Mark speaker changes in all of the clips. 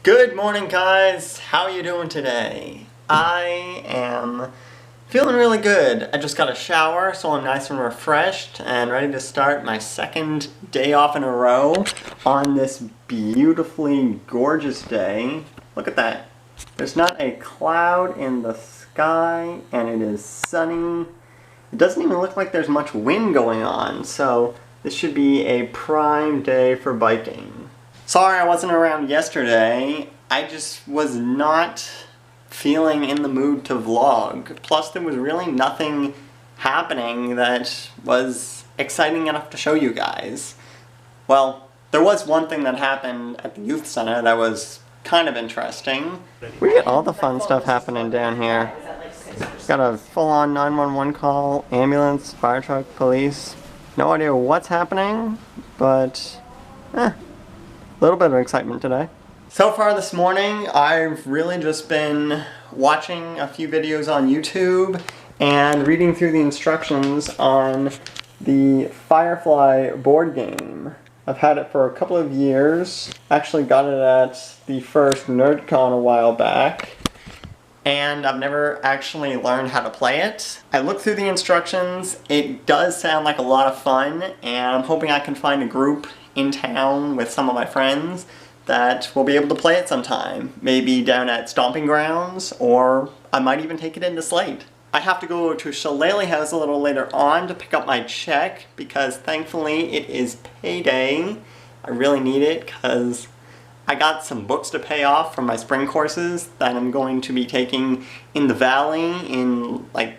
Speaker 1: Good morning, guys. How are you doing today? I am feeling really good. I just got a shower, so I'm nice and refreshed and ready to start my second day off in a row on this beautifully gorgeous day. Look at that. There's not a cloud in the sky and it is sunny. It doesn't even look like there's much wind going on, so this should be a prime day for biking. Sorry I wasn't around yesterday. I just was not feeling in the mood to vlog. Plus there was really nothing happening that was exciting enough to show you guys. Well, there was one thing that happened at the youth center that was kind of interesting. We get all the fun stuff happening down here. Got a full-on 911 call, ambulance, fire truck, police. No idea what's happening, but a little bit of excitement today. So far this morning, I've really just been watching a few videos on YouTube and reading through the instructions on the Firefly board game. I've had it for a couple of years. Actually got it at the first NerdCon a while back, and I've never actually learned how to play it. I looked through the instructions. It does sound like a lot of fun, and I'm hoping I can find a group in town with some of my friends that will be able to play it sometime. Maybe down at Stomping Grounds, or I might even take it into Slate. I have to go to Shillelagh House a little later on to pick up my check because thankfully it is payday. I really need it because I got some books to pay off from my spring courses that I'm going to be taking in the Valley in like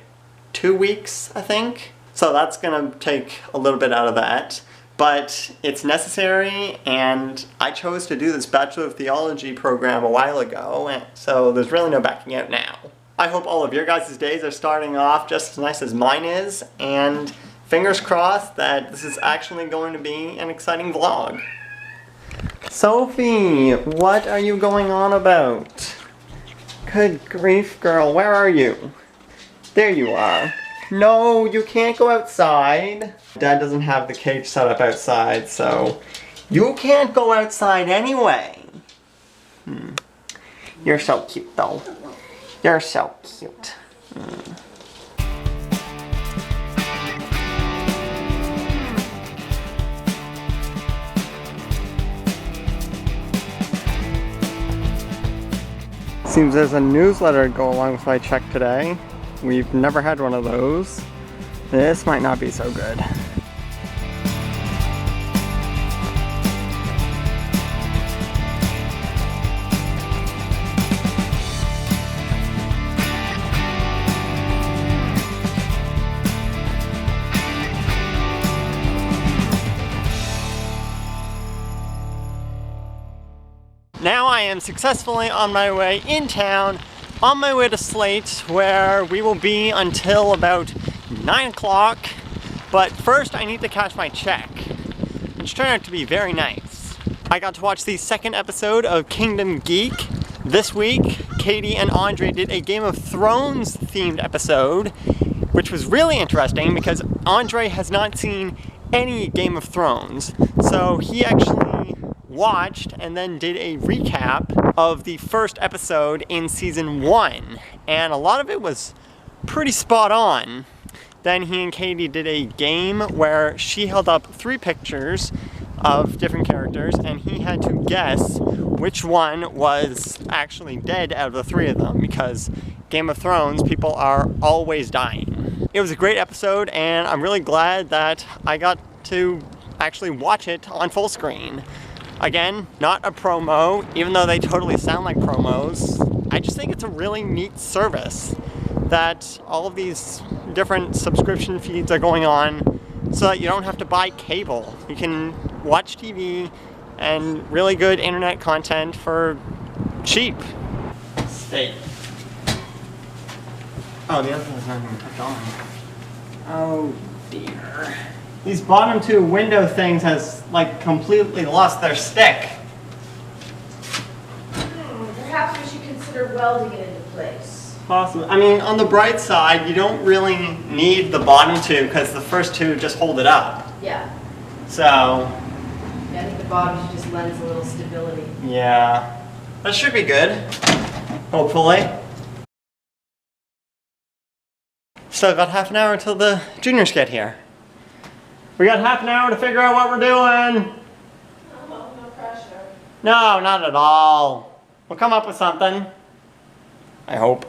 Speaker 1: 2 weeks, I think. So that's gonna take a little bit out of that. But it's necessary, and I chose to do this Bachelor of Theology program a while ago, and so there's really no backing out now. I hope all of your guys' days are starting off just as nice as mine is, and fingers crossed that this is actually going to be an exciting vlog. Sophie, what are you going on about? Good grief, girl, where are you? There you are. No, you can't go outside. Dad doesn't have the cage set up outside, so you can't go outside anyway. You're so cute, though. You're so cute. Seems there's a newsletter to go along with my check today. We've never had one of those. This might not be so good. Now I am successfully on my way in town, on my way to Slate, where we will be until about 9 o'clock. But first I need to cash my check, which turned out to be very nice. I got to watch the second episode of Kingdom Geek. This week, Katie and Andre did a Game of Thrones themed episode, which was really interesting because Andre has not seen any Game of Thrones. So he actually watched and then did a recap of the first episode in season 1, and a lot of it was pretty spot on. Then he and Katie did a game where she held up 3 pictures of different characters and he had to guess which one was actually dead out of the 3 of them, because Game of Thrones, people are always dying. It was a great episode, and I'm really glad that I got to actually watch it on full screen. Again, not a promo, even though they totally sound like promos. I just think it's a really neat service that all of these different subscription feeds are going on so that you don't have to buy cable. You can watch TV and really good internet content for cheap. Steak. Oh, the other one's not even tucked on. Oh dear. These bottom 2 window things has like completely lost their stick.
Speaker 2: Perhaps we should consider welding it into place.
Speaker 1: Possibly. I mean, on the bright side, you don't really need the bottom 2 because the first 2 just hold it up.
Speaker 2: Yeah.
Speaker 1: So.
Speaker 2: Yeah, I think the bottom just lends a little stability.
Speaker 1: Yeah. That should be good. Hopefully. Still got half an hour until the juniors get here. We got half an hour to figure out what we're doing.
Speaker 2: Oh, no pressure.
Speaker 1: No, not at all. We'll come up with something. I hope.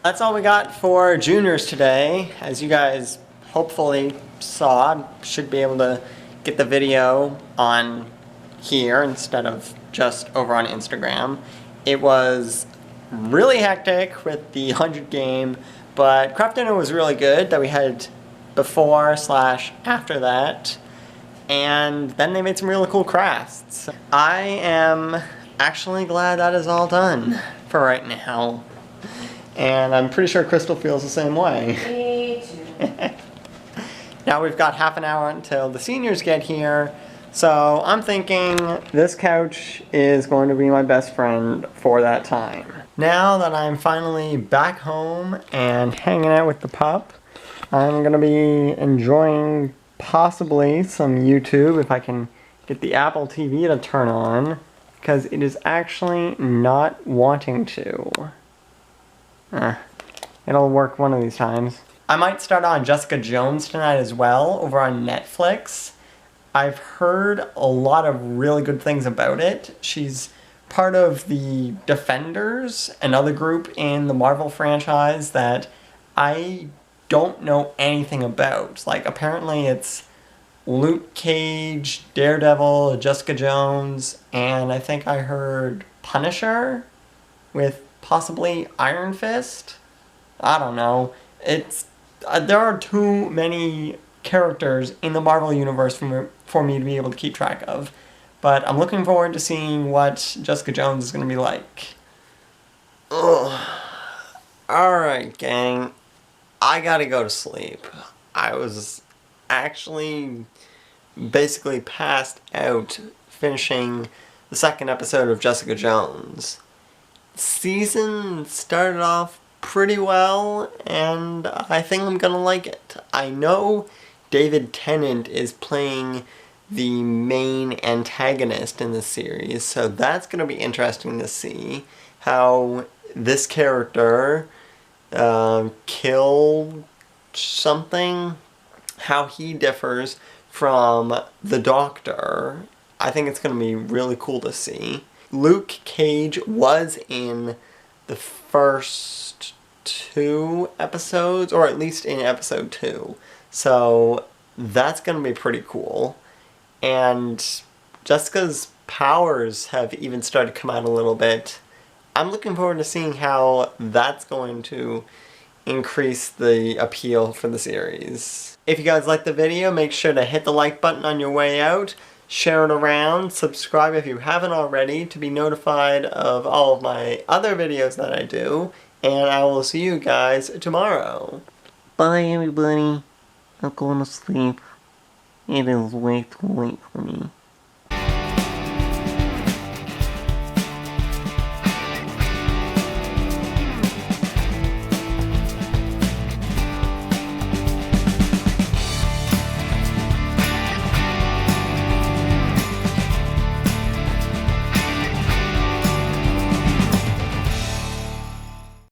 Speaker 1: That's all we got for juniors today. As you guys hopefully saw, should be able to get the video on here instead of just over on Instagram. It was really hectic with the 100 game, but craft dinner was really good that we had before/after that. And then they made some really cool crafts. I am actually glad that is all done for right now. And I'm pretty sure Crystal feels the same way.
Speaker 2: Me too.
Speaker 1: Now we've got half an hour until the seniors get here. So I'm thinking this couch is going to be my best friend for that time. Now that I'm finally back home and hanging out with the pup, I'm going to be enjoying possibly some YouTube if I can get the Apple TV to turn on, because it is actually not wanting to. It'll work one of these times. I might start on Jessica Jones tonight as well over on Netflix. I've heard a lot of really good things about it. She's part of the Defenders, another group in the Marvel franchise that I don't know anything about. Like, apparently it's Luke Cage, Daredevil, Jessica Jones, and I think I heard Punisher with possibly Iron Fist. I don't know. It's there are too many characters in the Marvel universe for me to be able to keep track of. But I'm looking forward to seeing what Jessica Jones is going to be like. Ugh. Alright, gang. I gotta go to sleep. I was actually basically passed out finishing the second episode of Jessica Jones. Season started off pretty well, and I think I'm gonna like it. I know David Tennant is playing the main antagonist in the series, so that's gonna be interesting to see how this character kill something, how he differs from the Doctor. I think it's gonna be really cool to see. Luke Cage was in the first 2 episodes, or at least in episode 2. So that's going to be pretty cool. And Jessica's powers have even started to come out a little bit. I'm looking forward to seeing how that's going to increase the appeal for the series. If you guys liked the video, make sure to hit the like button on your way out. Share it around, subscribe if you haven't already to be notified of all of my other videos that I do, and I will see you guys tomorrow. Bye everybody. I'm going to sleep. It is way too late for me.